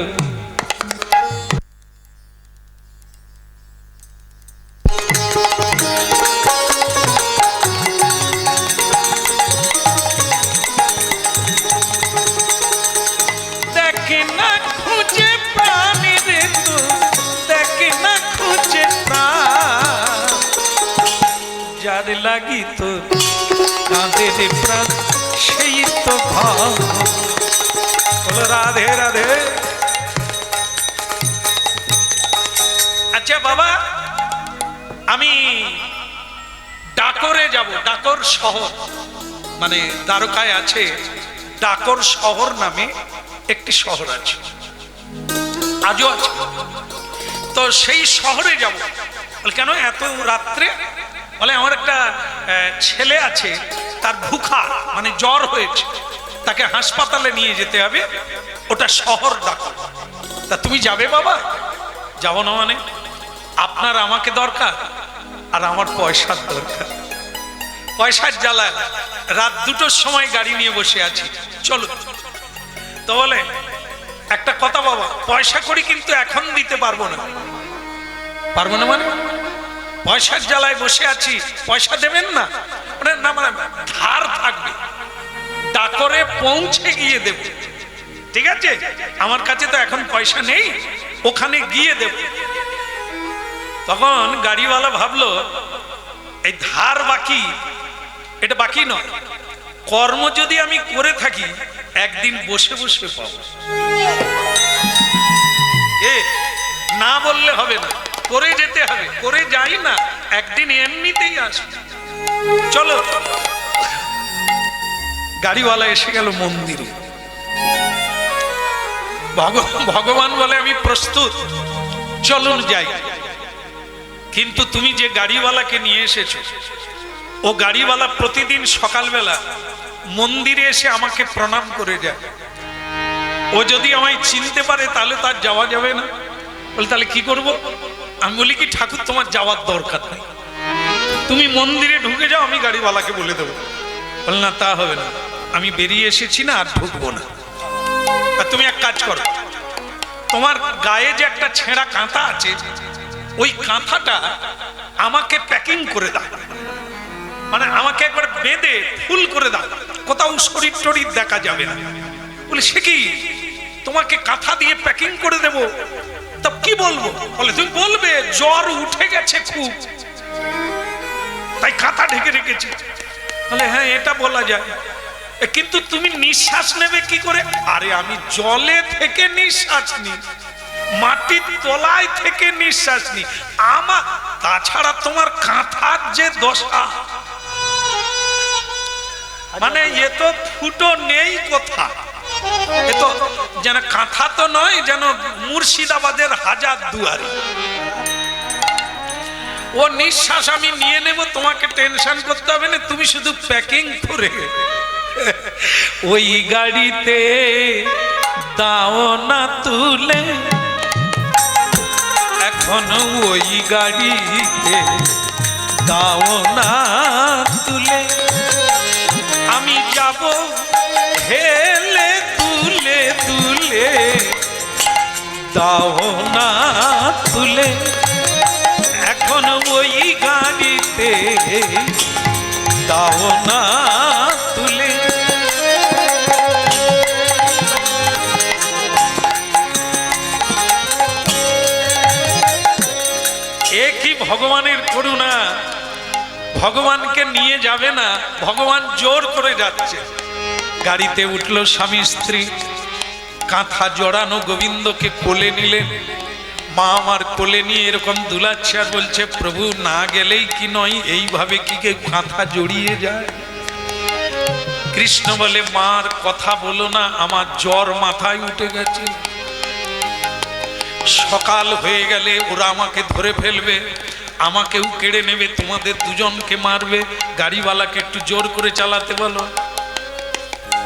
দেখে না খুঁজে প্রাণী রে তো, দেখে না খুঁজে প্রাণ যার লাগি তো কাঁদে রে প্রাণ সেই তো ভাব। বলো রাধে রাধে। আচ্ছা বাবা, আমি ডাকরে যাব। ডাকর শহর মানে দ্বারকায় আছে, ডাকর শহর নামে একটি শহর আছে, আজও আছে। তো সেই শহরে যাব। বলে কেন এত রাত্রে? বলে আমার একটা ছেলে আছে, তার ভুখা মানে জ্বর হয়েছে, তাকে হাসপাতালে নিয়ে যেতে হবে, ওটা শহর ডাকর। তা তুমি যাবে বাবা? যাবো না মানে? আপনার আমাকে দরকার আর আমার পয়সার দরকার। পয়সার জ্বালায় রাত 2টোর সময় গাড়ি নিয়ে বসে আছি, চলো। তো বলে একটা কথা বাবা, পয়সা করি কিন্তু এখন দিতে পারবো না। পারবো না মানে? পয়সার জ্বালায় বসে আছি, পয়সা দেবেন না? না মানে ধার থাকবে, ডাকরে পৌঁছে গিয়ে দেব। ঠিক আছে, আমার কাছে তো এখন পয়সা নেই, ওখানে গিয়ে দেব। তখন গাড়িওয়ালা ভাবলো এই ধার বাকি, এটা বাকি নয়, কর্ম যদি আমি করে থাকি একদিন বসে বসে পাবো। না বললে হবে না, করে যেতে হবে, করে যাই না একদিন এমনিতেই আসবে। চলো। গাড়িওয়ালা এসে গেল মন্দিরে। ভগবান বলে আমি প্রস্তুত, চলুন যাই। কিন্তু তুমি যে গাড়িওয়ালাকে নিয়ে এসেছো, ও গাড়িওয়ালা প্রতিদিন সকালবেলা মন্দিরে এসে আমাকে প্রণাম করে যায়। ও যদি আমায় চিনতে পারে তাহলে তার যাওয়া যাবে না। বলে তাহলে কি করব? আমি বলি কি ঠাকুর তোমার যাওয়ার দরকার নেই, তুমি মন্দিরে ঢুকে যাও, আমি গাড়িওয়ালাকে বলে দেবো। বলে না তা হবে না, আমি বেরিয়ে এসেছি না, আর ঢুকবো না। আর তুমি এক কাজ করো, তোমার গায়ে যে একটা ছেঁড়া কাঁথা আছে, ওই কাঁথাটা আমাকে প্যাকিং করে দাও, মানে আমাকে একবার বেঁধে ফুল করে দাও, কোথাও শরীর টরীর দেখা যাবে না। বলে সে কি, তোমাকে কাঁথা দিয়ে প্যাকিং করে দেব? তা কি বলবো? বলে তুমি বলবে জ্বর উঠে গেছে খুব, তাই কাঁথা ঢেকে রেখেছি। বলে হ্যাঁ এটা বলা যায়, কিন্তু তুমি নিঃশ্বাস নেবে কি করে? আরে আমি জলে থেকে নিঃশ্বাস নিই, মাটির তলায় থেকে নিঃশ্বাস নিই আমার, তাছাড়া তোমার কাঁথার যে দশা, মানে এ তো ফুটো নেই কোথা, এ তো যেন কাঁথা তো নয়, যেন মুর্শিদাবাদের হাজার দুয়ারি। ও নিঃশ্বাস আমি নিয়ে নেব, তোমাকে টেনশন করতে হবে না, তুমি শুধু প্যাকিং করে ওই গাড়িতে দাও না তুলে, এখনো ওই গাড়িতে দাও না তুলে, আমি যাব হেলে তুলে তুলে, দাও না তুলে, এখন ওই গাড়িতে দাও না তুলে। এ কি ভগবানের করুণা, ভগবানকে নিয়ে যাবে না, ভগবান জোর করে যাচ্ছে। গাড়িতে উঠল স্বামী স্ত্রী, কাঁথা জড়ানো গোবিন্দকে কোলে নিলেন। মা আমার কোলে নিয়ে এরকম দুলাচ্ছে আর বলছে, প্রভু না গেলেই কি নয়, এইভাবে কি কে কাঁথা জড়িয়ে যায়? কৃষ্ণ বলে, মার কথা বলো না, আমার জ্বর মাথায় উঠে গেছে, সকাল হয়ে গেলে ওরা আমাকে ধরে ফেলবে, আমাকেও কেড়ে নেবে, তোমাদের দুজনকে মারবে, গাড়িওয়ালাকে একটু জোর করে চালাতে বলো।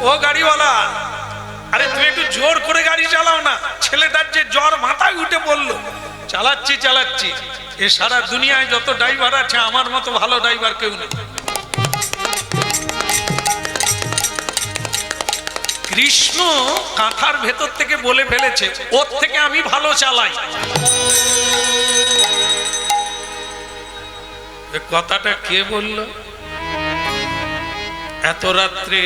ও গাড়িওয়ালা, আরে তুমি একটু জোর করে গাড়ি চালাও না, ছেলেটার যে জ্বর মাথায় উঠে বললো। চালাচ্ছি চালাচ্ছি, এ সারা দুনিয়ায় যত ড্রাইভার আছে আমার মতো ভালো ড্রাইভার কেউ নেই। কৃষ্ণ কাঁথার ভেতর থেকে বলে ফেলেছে, ওর থেকে আমি ভালো চালাই। কথাটা কে বলল? এত রাত্রে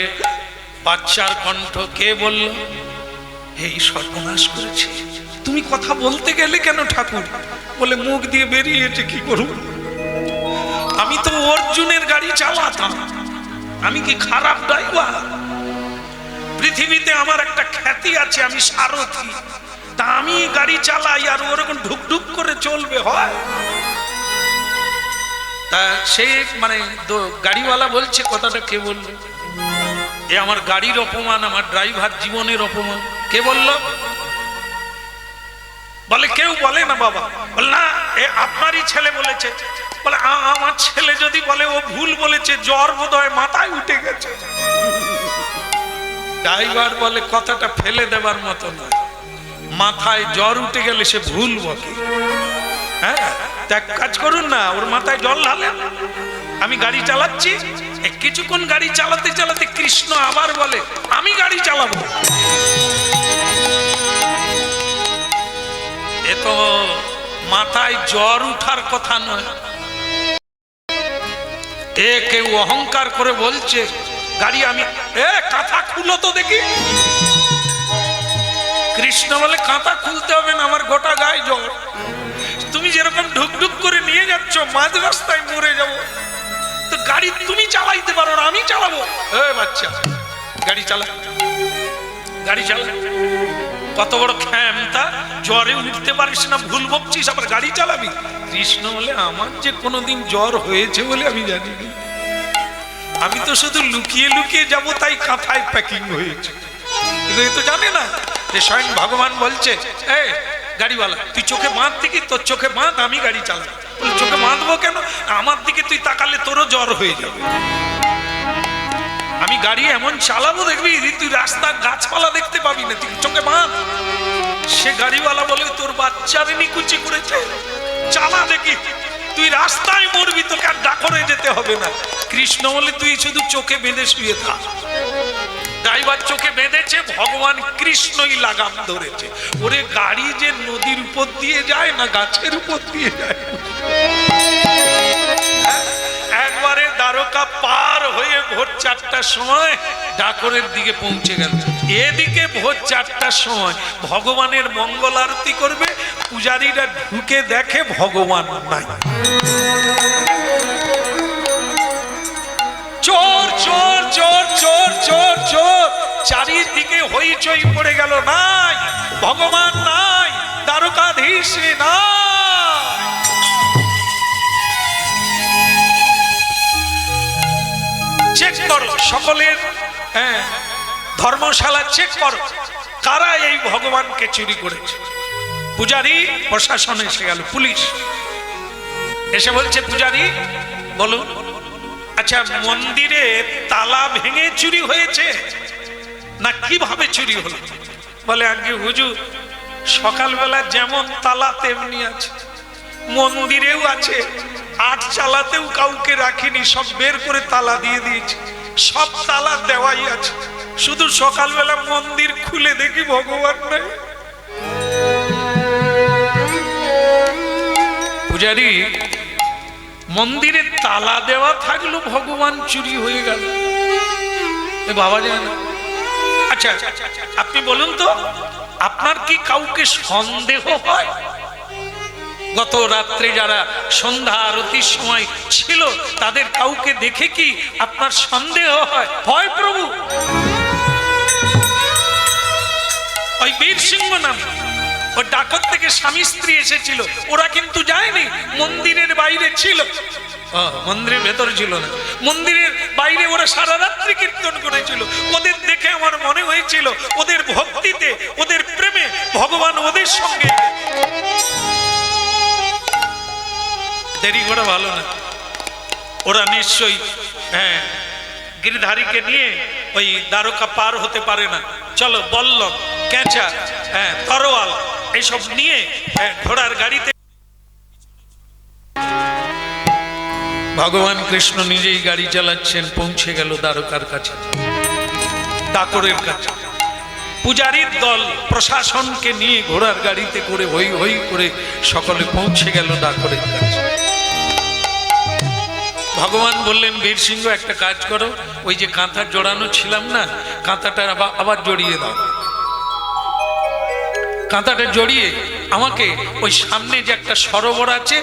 বাচ্চার কণ্ঠ কে বলল? এই সর্বনাশ করেছে। তুমি কথা বলতে গেলে কেন ঠাকুর? বলে, মুখ দিয়ে বেরিয়েছে, কি করব? আমি তো অর্জুনের গাড়ি চালাতাম, আমি কি খারাপ ড্রাইভার? পৃথিবীতে আমার একটা খ্যাতি আছে, আমি সারথি, তা আমি গাড়ি চালাই আর ওরকম ঢুকঢুক করে চলবে হয়? তা সে মানে গাড়িওয়ালা বলছে, কথাটা কে বলল? এ আমার গাড়ির অপমান, আমার ড্রাইভার জীবনের অপমান। কে বলল? বলে, কেউ বলে না বাবা। বল না, এ আপনারই ছেলে বলেছে। বলে, আমার ছেলে যদি বলে ও ভুল বলেছে, জ্বর বোধহয় মাথায় উঠে গেছে। ড্রাইভার বলে, কথাটা ফেলে দেবার মতো না, মাথায় জ্বর উঠে গেলে সে ভুল বলে। হ্যাঁ, এক কাজ করুন না, ওর মাথায় জল ঢালেন, আমি গাড়ি চালাচ্ছি। কিছুক্ষণ গাড়ি চালাতে চালাতে কৃষ্ণ আবার বলে, আমি গাড়ি চালাবো। এ তো মাথায় জ্বর উঠার কথা নয়। এ কেউ অহংকার করে বলছে গাড়ি আমি, কাঁথা খুলো তো দেখি। কৃষ্ণ বলে, কাঁথা খুলতে হবে না, আমার গোটা গায়ে জ্বর, তুমি যেরকম ঢুকঢুক করে নিয়ে যাচ্ছ, মাঝ রাস্তায় মরে যাবো। তো গাড়ি তুমি চালাইতে পারো না, আমি চালাবো। বাচ্চা, গাড়ি চালা, গাড়ি চালা। কত বড় ক্ষমতা, জ্বরে উঠতে পারিস না, ভুল বকছিস, আবার গাড়ি চালাবি? কৃষ্ণ বলে, আমার যে কোনোদিন জ্বর হয়েছে বলে আমি জানি না, আমি তো শুধু লুকিয়ে লুকিয়ে যাব, তাই কাঁথায় প্যাকিং হয়েছে। কিন্তু এ তো জানে না যে স্বয়ং ভগবান বলছে, গাড়িওয়ালা তুই চোখে বাঁধ দেখি, তোর চোখে বাঁধ, আমি গাড়ি চালাবো। বলে, চোখে বাঁধবো কেন? আমার দিকে তুই তাকালে তোরও জ্বর হয়ে যাবে। আমি গাড়ি এমন চালাবো দেখবি তুই রাস্তার গাছপালা দেখতে পাবি না, তুই চোখে বাঁধ। সে গাড়িওয়ালা বলে, তোর বাচ্চারে নিকুচি করেছে, চালা দেখি, তুই রাস্তায় মরবি, তোকে আর ডাকরে যেতে হবে না। কৃষ্ণ বলে, তুই শুধু চোখে বেঁধে শুয়ে থাক। ড্রাইভার চোখে বেঁধেছে, ভগবান কৃষ্ণই লাগাম ধরেছে। ওরে গাড়ি যে নদীর উপর দিয়ে যায় না গাছের উপর দিয়ে যায়। একবারে দ্বারকা পার হয়ে ভোর 4টার সময় ডাকরের দিকে পৌঁছে গেল। এদিকে ভোর 4টার সময় ভগবানের মঙ্গল আরতি করবে, পূজারীরা ঢুকে দেখে ভগবান নাই। চোর চোর চোর চোর চোর চোর, চারিদিকে হইচই পড়ে গেল, নাই ভগবান, নাই দ্বারকাধীশ, নাই। চেক করো সকলের ধর্মশালা, চেক করো কারা এই ভগবানকে চুরি করেছে। পূজারী, প্রশাসন এসে গেল, পুলিশ। এসে বলছে, পূজারি বলুন, আচ্ছা মন্দিরে তালা ভেঙে চুরি হয়েছে না কিভাবে চুরি হলো? বলে, আগে হুজুর, সকালবেলা যেমন তালা তেমনি আছে, মন্দিরেও আছে, আট চালাতেও কাউকে রাখিনি, সব বের করে তালা দিয়ে দিয়েছি, সব তালা দেওয়াই আছে, শুধু সকালবেলা মন্দির খুলে দেখি ভগবান নাই। পূজারি, মন্দিরে তালা দেওয়া থাকলো, ভগবান চুরি হয়ে গেল, বাবা জানে না। আচ্ছা আপনি বলুন তো, আপনার কি কাউকে সন্দেহ হয়? গত রাত্রে যারা সন্ধ্যা আরতির সময় ছিল তাদের কাউকে দেখে কি আপনার সন্দেহ হয়? হয় প্রভু। ওই বীর সিংহ নামে ওই ডাকত থেকে স্বামী স্ত্রী এসেছিল, ওরা কিন্তু যায়নি, মন্দিরের বাইরে ছিল। মন্দিরের ভেতর ছিল না, মন্দিরের বাইরে ওরা সারা রাত্রি কীর্তন করেছিল। ওদের দেখে আমার মনে হয়েছিল ওদের ভক্তিতে, ওদের প্রেমে ভগবান ওদের সঙ্গে। দেরি করা ভালো না, ওরা নিশ্চয়ই গিরিধারীকে নিয়ে ওই দ্বারকা পার হতে পারে না, চলো বল্লম, ক্যাঁচা, তরোয়াল এইসব নিয়ে ঘোড়ার গাড়িতে। ভগবান কৃষ্ণ নিজেই গাড়ি চালাচ্ছেন, পৌঁছে গেল দ্বারকার কাছে, ডাকরের কাছে। পূজারীর দল প্রশাসনকে নিয়ে ঘোড়ার গাড়িতে করে হই হই করে সকলে পৌঁছে গেল ডাকরের কাছে। ভগবান বললেন, বীর সিংহ একটা কাজ করো, ওই যে কাঁথা জড়ানো ছিলাম না, কাঁথাটা আবার জড়িয়ে দাও। কাঁথাটা জড়িয়ে আমাকে ওই সামনে যে একটা সরোবর আছে